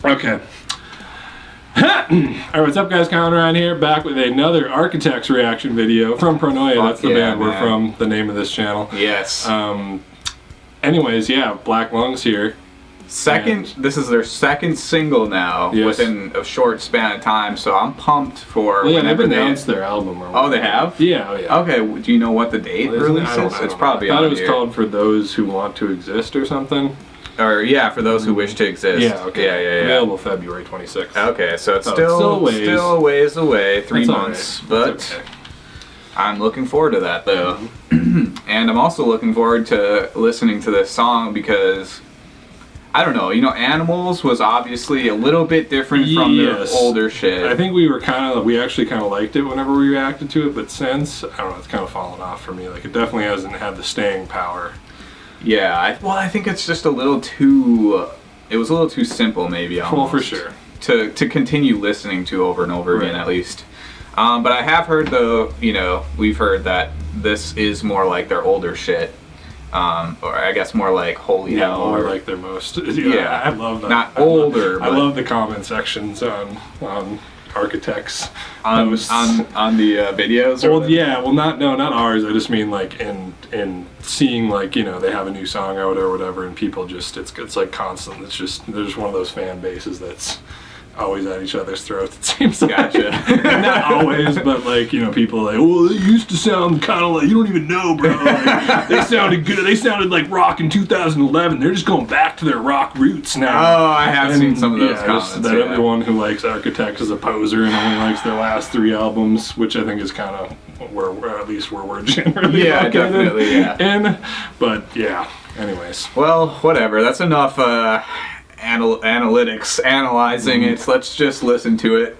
Okay. Alright, what's up guys, Colin around here, back with another Architects reaction video from Pronoya. That's the band we're from, the name of this channel. Yes. Anyways, yeah, Black Lungs here. This is their second single now, within a short span of time, so I'm pumped for whenever they announced their album. Oh, they have? Yeah, yeah. Okay, do you know what the date release is? It's probably I thought it was called For Those Who Want to Exist or something. Or, yeah, For Those Who Wish to Exist. Yeah, okay. Yeah. Available February 26th. Okay, so it's still a ways away, 3 months, but okay. I'm looking forward to that, though. And I'm also looking forward to listening to this song because, I don't know, Animals was obviously a little bit different from their older shit. I think we actually kind of liked it whenever we reacted to it, but since, I don't know, it's kind of fallen off for me. Like, it definitely hasn't had the staying power. Yeah, I think it's just a little too, it was a little too simple maybe almost. Well, for sure. To continue listening to over and over again at least. But I have heard though, we've heard that this is more like their older shit. Or I guess more like Holy Hell. More like their most, I love that. Not older, I love the comment sections on Architects on the videos. Well, yeah, well, not ours. I just mean like in seeing like they have a new song out or whatever, and people just it's like constant. It's just there's one of those fan bases that's always at each other's throats. It seems like. Gotcha. Not always, but like people are like, well, they used to sound kind of like you don't even know, bro. Like, they sounded good. They sounded like rock in 2011. They're just going back to their rock roots now. Oh, I have seen some of those comments. That everyone who likes Architects is a poser and only likes their last 3 albums, which I think is kind of where at least where we're generally definitely in. But yeah. Anyways. Well, whatever. That's enough. Analytics analyzing it. Let's just listen to it.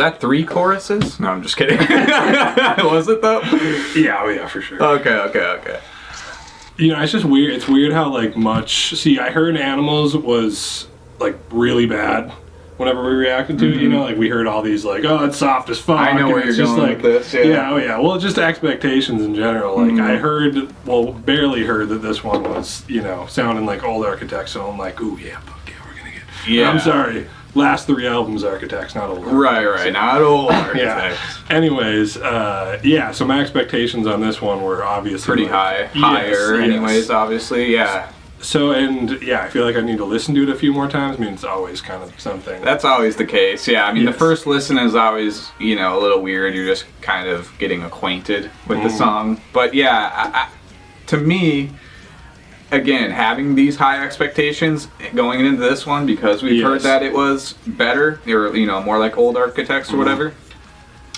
that 3 choruses? No, I'm just kidding. Was it though? Yeah, oh yeah, for sure. Okay. You know, it's just weird. It's weird how like much. See, I heard Animals was like really bad whenever we reacted to it. You know, like we heard all these like, oh, it's soft as fuck. I know where you're going like, with this. Yeah. Oh yeah. Well, just expectations in general. Like I heard, barely heard that this one was, you know, sounding like old Architects. So I'm like, ooh yeah, fuck yeah, we're gonna get. Yeah. I'm sorry. Last 3 albums, Architects, not old. Right, not old Architects. Yeah. Anyways, so my expectations on this one were obviously pretty high. Higher, anyways, obviously, yeah. So, I feel like I need to listen to it a few more times. I mean, it's always kind of something. That's always the case, yeah. I mean, the first listen is always, you know, a little weird. You're just kind of getting acquainted with the song. But yeah, to me, again, having these high expectations going into this one because we've heard that it was better, or you know, more like old Architects or whatever.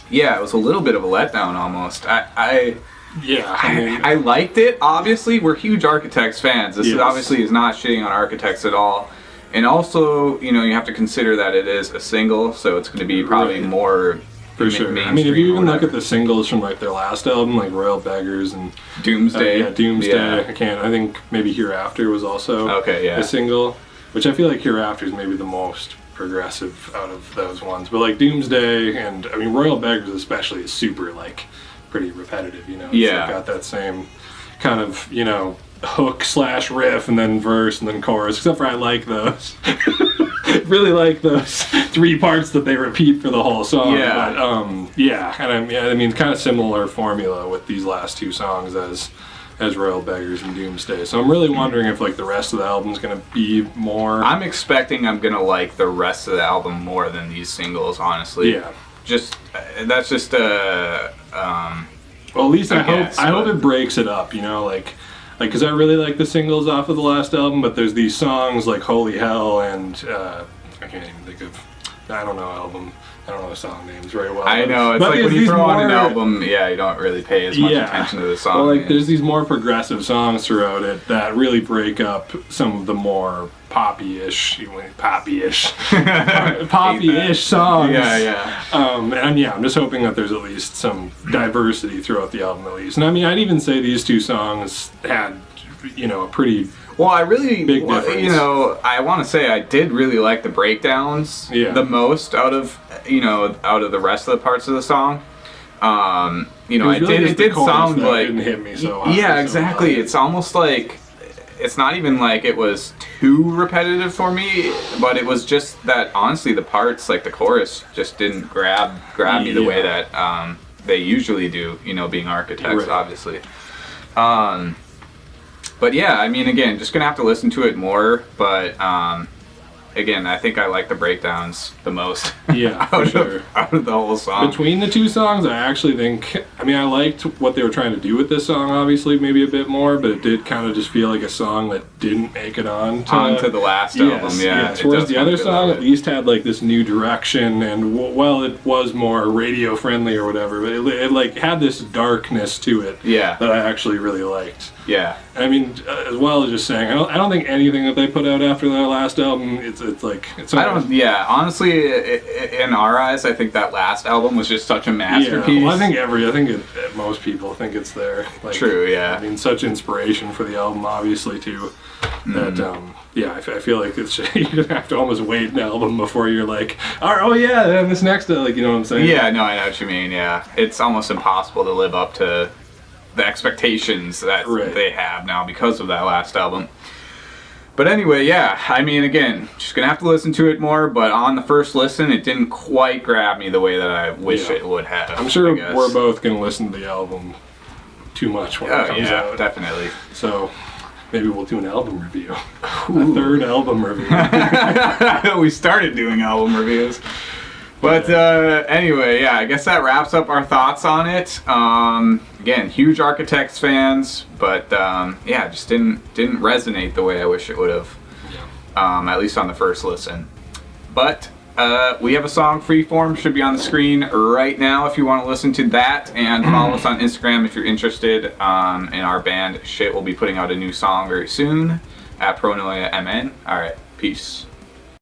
Yeah, it was a little bit of a letdown almost. I liked it. Obviously, we're huge Architects fans. This is obviously is not shitting on Architects at all. And also, you know, you have to consider that it is a single, so it's going to be probably more. For sure. I mean, if you even look at the singles from like their last album, like Royal Beggars and Doomsday. Doomsday. Yeah. I think maybe Hereafter was also a single, which I feel like Hereafter is maybe the most progressive out of those ones. But like Doomsday and I mean Royal Beggars especially is super like pretty repetitive. You know, it's like got that same kind of, you know, hook / riff and then verse and then chorus. Except for I like those. Really like those 3 parts that they repeat for the whole song. Yeah. But, and I mean, kind of similar formula with these last 2 songs as Royal Beggars and Doomsday. So I'm really wondering if like the rest of the album's gonna be more. I'm expecting I'm gonna like the rest of the album more than these singles, honestly. Yeah. That's just well, at least I hope it breaks it up. You know, like because I really like the singles off of the last album, but there's these songs like Holy Hell and I can't even think of, I don't know the song names very well. I know, it's like when you throw on an album, you don't really pay as much attention to the song. Well, like there's these more progressive songs throughout it that really break up some of the more poppy-ish songs. Yeah. I'm just hoping that there's at least some diversity throughout the album at least. And I mean, I'd even say these 2 songs had, you know, a pretty big difference. You know, I want to say I did really like the breakdowns the most out of the rest of the parts of the song. You know, it did sound like didn't hit me so hard. Yeah, exactly. It's almost like it's not even like it was too repetitive for me, but it was just that honestly the parts like the chorus just didn't grab me the way that they usually do, you know, being Architects obviously. But yeah, I mean, again, just gonna have to listen to it more, but again, I think I like the breakdowns the most. Yeah, for sure. Out of the whole song. Between the 2 songs, I actually think, I mean, I liked what they were trying to do with this song, obviously, maybe a bit more, but it did kind of just feel like a song that didn't make it onto the last album. Yes. Whereas the other song at least had like this new direction, and while it was more radio friendly or whatever, but it like had this darkness to it that I actually really liked. Yeah. I mean, as well as just saying, I don't think anything that they put out after their last album, honestly, in our eyes, I think that last album was just such a masterpiece. Yeah, well, I think most people think it's there. Like, true, yeah. I mean, such inspiration for the album, obviously, too. That, I feel like you're gonna have to almost wait an album before you're like, then this next, like, you know what I'm saying? Yeah, no, I know what you mean, yeah. It's almost impossible to live up to the expectations that they have now because of that last album. But anyway, yeah, I mean, again, just gonna have to listen to it more, but on the first listen, it didn't quite grab me the way that I wish it would have. I'm sure we're both gonna listen to the album too much when it comes out. Definitely. So maybe we'll do an album review. A 3rd album review. We started doing album reviews. But anyway, I guess that wraps up our thoughts on it. Again, huge Architects fans, but just didn't resonate the way I wish it would have. At least on the first listen. But we have a song, Freeform, should be on the screen right now if you want to listen to that, and follow us on Instagram if you're interested in our band. We'll be putting out a new song very soon at Pronoya MN. All right, peace.